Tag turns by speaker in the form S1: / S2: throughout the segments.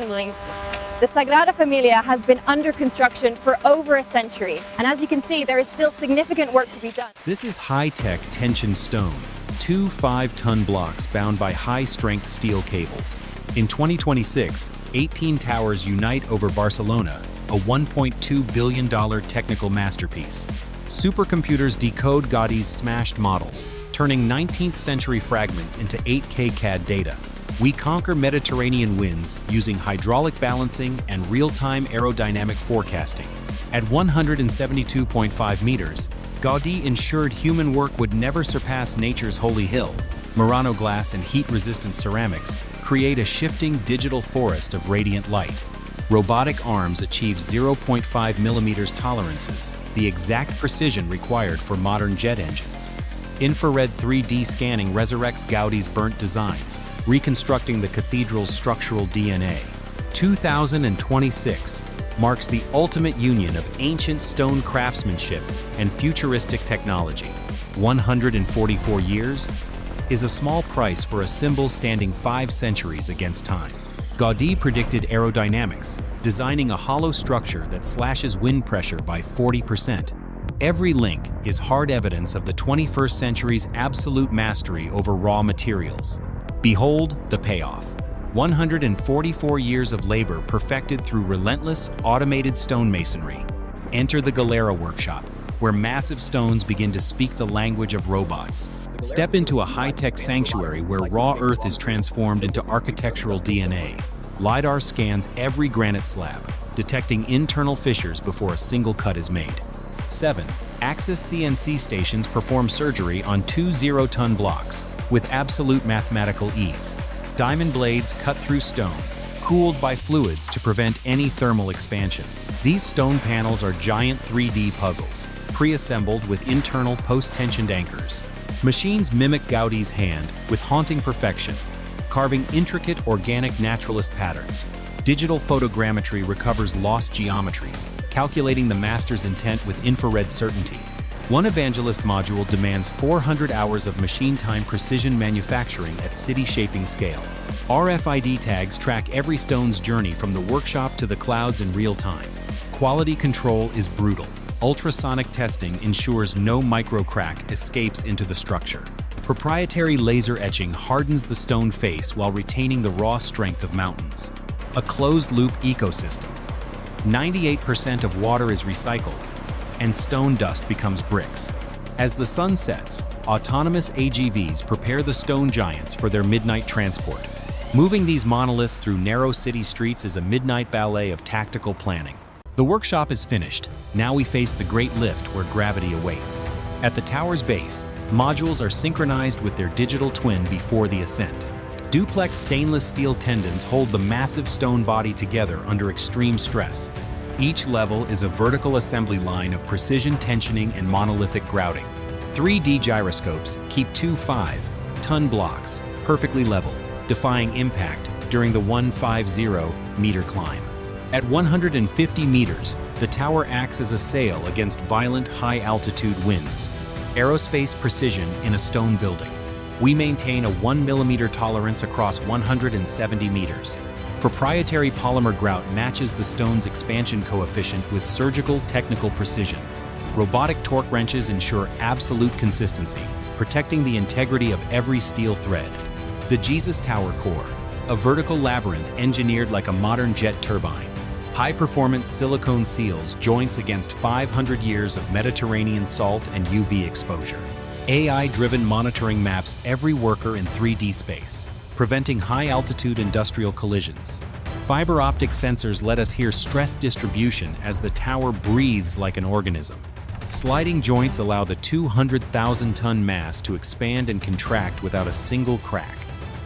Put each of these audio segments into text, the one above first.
S1: The Sagrada Familia has been under construction for over a century, and as you can see, there is still significant work to be done.
S2: This is high-tech tension stone, two 5-ton blocks bound by high-strength steel cables. In 2026, 18 towers unite over Barcelona, a $1.2 billion technical masterpiece. Supercomputers decode Gaudi's smashed models, turning 19th-century fragments into 8K CAD data. We conquer Mediterranean winds using hydraulic balancing and real-time aerodynamic forecasting. At 172.5 meters, Gaudi ensured human work would never surpass nature's holy hill. Murano glass and heat-resistant ceramics create a shifting digital forest of radiant light. Robotic arms achieve 0.5 millimeters tolerances, the exact precision required for modern jet engines. Infrared 3D scanning resurrects Gaudi's burnt designs, reconstructing the cathedral's structural DNA. 2026 marks the ultimate union of ancient stone craftsmanship and futuristic technology. 144 years is a small price for a symbol standing 5 centuries against time. Gaudi predicted aerodynamics, designing a hollow structure that slashes wind pressure by 40%. Every link is hard evidence of the 21st century's absolute mastery over raw materials. Behold the payoff. 144 years of labor perfected through relentless, automated stonemasonry. Enter the Galera workshop, where massive stones begin to speak the language of robots. Step into a high-tech sanctuary where raw earth is transformed into architectural DNA. LiDAR scans every granite slab, detecting internal fissures before a single cut is made. 7. Axis CNC stations perform surgery on 2 0-ton blocks with absolute mathematical ease. Diamond blades cut through stone, cooled by fluids to prevent any thermal expansion. These stone panels are giant 3D puzzles, pre-assembled with internal post-tensioned anchors. Machines mimic Gaudi's hand with haunting perfection, carving intricate organic naturalist patterns. Digital photogrammetry recovers lost geometries, calculating the master's intent with infrared certainty. One evangelist module demands 400 hours of machine-time precision manufacturing at city-shaping scale. RFID tags track every stone's journey from the workshop to the clouds in real time. Quality control is brutal. Ultrasonic testing ensures no micro-crack escapes into the structure. Proprietary laser etching hardens the stone face while retaining the raw strength of mountains. A closed-loop ecosystem. 98% of water is recycled, and stone dust becomes bricks. As the sun sets, autonomous AGVs prepare the stone giants for their midnight transport. Moving these monoliths through narrow city streets is a midnight ballet of tactical planning. The workshop is finished. Now we face the great lift where gravity awaits. At the tower's base, modules are synchronized with their digital twin before the ascent. Duplex stainless steel tendons hold the massive stone body together under extreme stress. Each level is a vertical assembly line of precision tensioning and monolithic grouting. 3D gyroscopes keep 2 5-ton blocks perfectly level, defying impact during the 150-meter climb. At 150 meters, the tower acts as a sail against violent high-altitude winds. Aerospace precision in a stone building. We maintain a 1 millimeter tolerance across 170 meters. Proprietary polymer grout matches the stone's expansion coefficient with surgical technical precision. Robotic torque wrenches ensure absolute consistency, protecting the integrity of every steel thread. The Jesus Tower core, a vertical labyrinth engineered like a modern jet turbine. High-performance silicone seals joints against 500 years of Mediterranean salt and UV exposure. AI-driven monitoring maps every worker in 3D space, preventing high-altitude industrial collisions. Fiber optic sensors let us hear stress distribution as the tower breathes like an organism. Sliding joints allow the 200,000-ton mass to expand and contract without a single crack.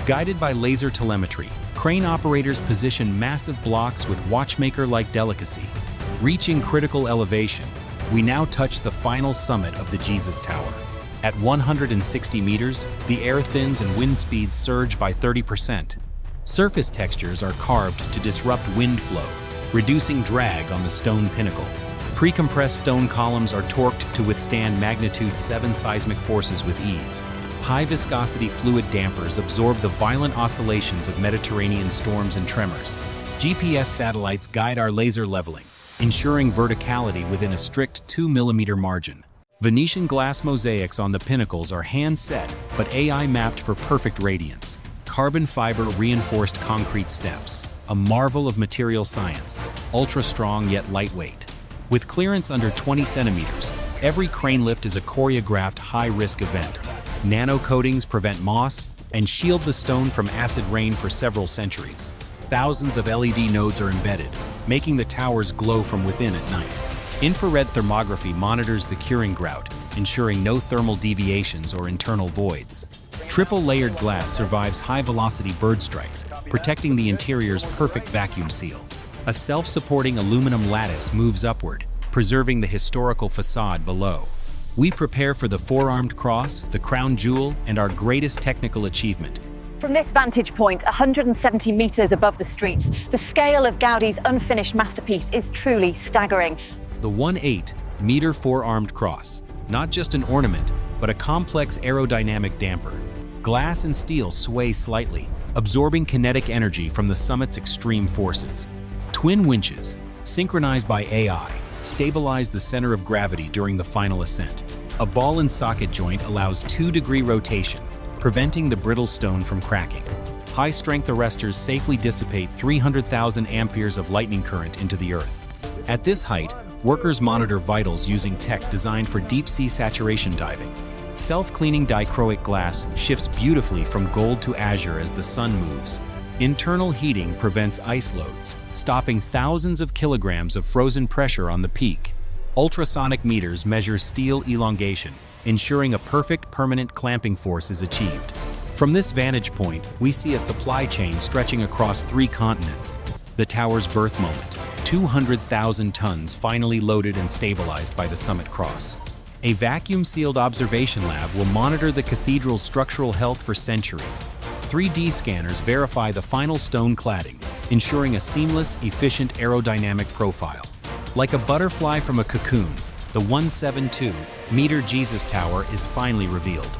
S2: Guided by laser telemetry, crane operators position massive blocks with watchmaker-like delicacy. Reaching critical elevation, we now touch the final summit of the Jesus Tower. At 160 meters, the air thins and wind speeds surge by 30%. Surface textures are carved to disrupt wind flow, reducing drag on the stone pinnacle. Pre-compressed stone columns are torqued to withstand magnitude 7 seismic forces with ease. High-viscosity fluid dampers absorb the violent oscillations of Mediterranean storms and tremors. GPS satellites guide our laser leveling, ensuring verticality within a strict 2 mm margin. Venetian glass mosaics on the pinnacles are hand-set, but AI mapped for perfect radiance. Carbon fiber reinforced concrete steps, a marvel of material science, ultra-strong yet lightweight. With clearance under 20 centimeters, every crane lift is a choreographed high-risk event. Nano coatings prevent moss and shield the stone from acid rain for several centuries. Thousands of LED nodes are embedded, making the towers glow from within at night. Infrared thermography monitors the curing grout, ensuring no thermal deviations or internal voids. Triple-layered glass survives high-velocity bird strikes, protecting the interior's perfect vacuum seal. A self-supporting aluminum lattice moves upward, preserving the historical facade below. We prepare for the four-armed cross, the crown jewel, and our greatest technical achievement.
S1: From this vantage point, 170 meters above the streets, the scale of Gaudi's unfinished masterpiece is truly staggering.
S2: The 1.8-meter four-armed cross, not just an ornament, but a complex aerodynamic damper. Glass and steel sway slightly, absorbing kinetic energy from the summit's extreme forces. Twin winches, synchronized by AI, stabilize the center of gravity during the final ascent. A ball and socket joint allows 2-degree rotation, preventing the brittle stone from cracking. High-strength arresters safely dissipate 300,000 amperes of lightning current into the earth. At this height, workers monitor vitals using tech designed for deep-sea saturation diving. Self-cleaning dichroic glass shifts beautifully from gold to azure as the sun moves. Internal heating prevents ice loads, stopping thousands of kilograms of frozen pressure on the peak. Ultrasonic meters measure steel elongation, ensuring a perfect permanent clamping force is achieved. From this vantage point, we see a supply chain stretching across 3 continents. The tower's birth moment, 200,000 tons finally loaded and stabilized by the summit cross. A vacuum-sealed observation lab will monitor the cathedral's structural health for centuries. 3D scanners verify the final stone cladding, ensuring a seamless, efficient aerodynamic profile. Like a butterfly from a cocoon, the 172-meter Jesus Tower is finally revealed.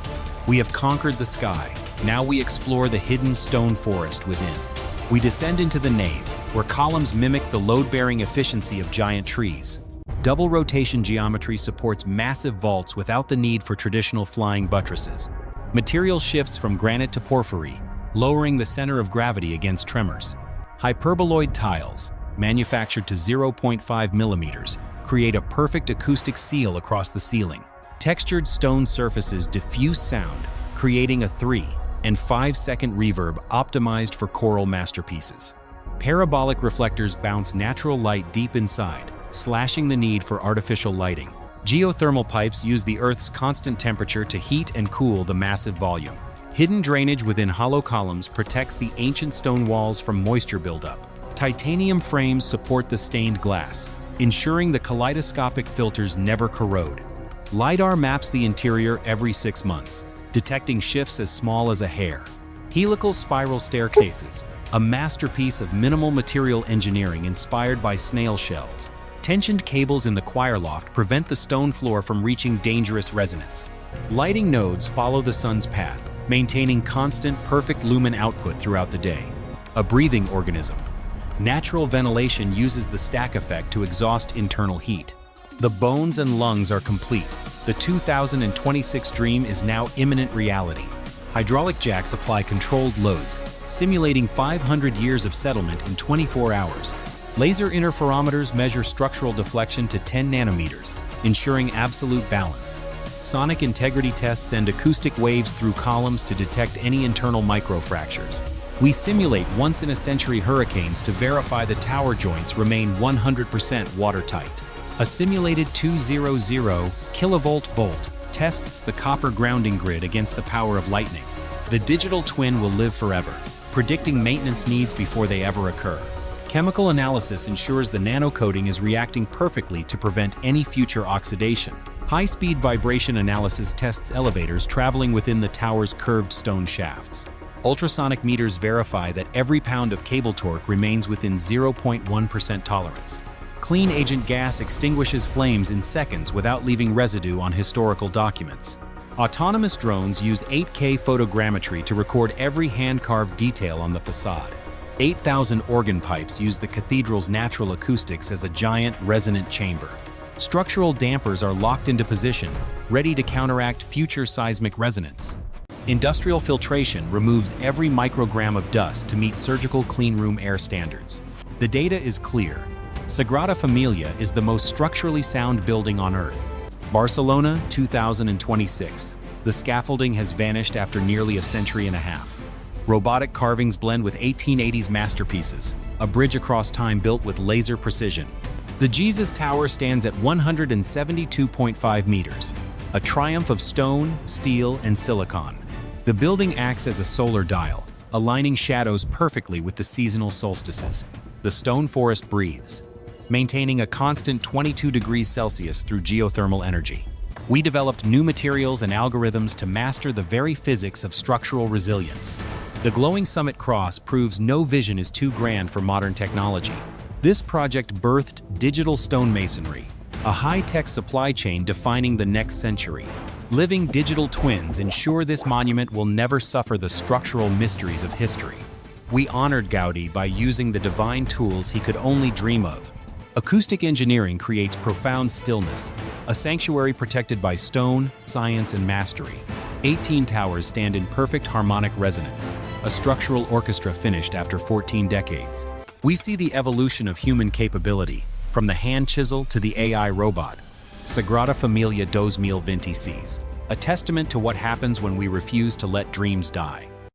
S2: We have conquered the sky. Now we explore the hidden stone forest within. We descend into the nave, where columns mimic the load-bearing efficiency of giant trees. Double rotation geometry supports massive vaults without the need for traditional flying buttresses. Material shifts from granite to porphyry, lowering the center of gravity against tremors. Hyperboloid tiles, manufactured to 0.5 millimeters, create a perfect acoustic seal across the ceiling. Textured stone surfaces diffuse sound, creating a 3- and 5-second reverb optimized for choral masterpieces. Parabolic reflectors bounce natural light deep inside, slashing the need for artificial lighting. Geothermal pipes use the Earth's constant temperature to heat and cool the massive volume. Hidden drainage within hollow columns protects the ancient stone walls from moisture buildup. Titanium frames support the stained glass, ensuring the kaleidoscopic filters never corrode. LiDAR maps the interior every 6 months, detecting shifts as small as a hair. Helical spiral staircases, a masterpiece of minimal material engineering inspired by snail shells. Tensioned cables in the choir loft prevent the stone floor from reaching dangerous resonance. Lighting nodes follow the sun's path, maintaining constant, perfect lumen output throughout the day. A breathing organism. Natural ventilation uses the stack effect to exhaust internal heat. The bones and lungs are complete. The 2026 dream is now imminent reality. Hydraulic jacks apply controlled loads, simulating 500 years of settlement in 24 hours. Laser interferometers measure structural deflection to 10 nanometers, ensuring absolute balance. Sonic integrity tests send acoustic waves through columns to detect any internal microfractures. We simulate once-in-a-century hurricanes to verify the tower joints remain 100% watertight. A simulated 200 kilovolt bolt tests the copper grounding grid against the power of lightning. The digital twin will live forever, predicting maintenance needs before they ever occur. Chemical analysis ensures the nanocoating is reacting perfectly to prevent any future oxidation. High-speed vibration analysis tests elevators traveling within the tower's curved stone shafts. Ultrasonic meters verify that every pound of cable torque remains within 0.1% tolerance. Clean agent gas extinguishes flames in seconds without leaving residue on historical documents. Autonomous drones use 8K photogrammetry to record every hand-carved detail on the facade. 8,000 organ pipes use the cathedral's natural acoustics as a giant resonant chamber. Structural dampers are locked into position, ready to counteract future seismic resonance. Industrial filtration removes every microgram of dust to meet surgical cleanroom air standards. The data is clear. Sagrada Familia is the most structurally sound building on Earth. Barcelona, 2026. The scaffolding has vanished after nearly a century and a half. Robotic carvings blend with 1880s masterpieces, a bridge across time built with laser precision. The Jesus Tower stands at 172.5 meters, a triumph of stone, steel, and silicon. The building acts as a solar dial, aligning shadows perfectly with the seasonal solstices. The stone forest breathes, maintaining a constant 22 degrees Celsius through geothermal energy. We developed new materials and algorithms to master the very physics of structural resilience. The glowing summit cross proves no vision is too grand for modern technology. This project birthed digital stonemasonry, a high-tech supply chain defining the next century. Living digital twins ensure this monument will never suffer the structural mysteries of history. We honored Gaudi by using the divine tools he could only dream of. Acoustic engineering creates profound stillness, a sanctuary protected by stone, science, and mastery. 18 towers stand in perfect harmonic resonance, a structural orchestra finished after 14 decades. We see the evolution of human capability, from the hand chisel to the AI robot. Sagrada Familia 2026, a testament to what happens when we refuse to let dreams die.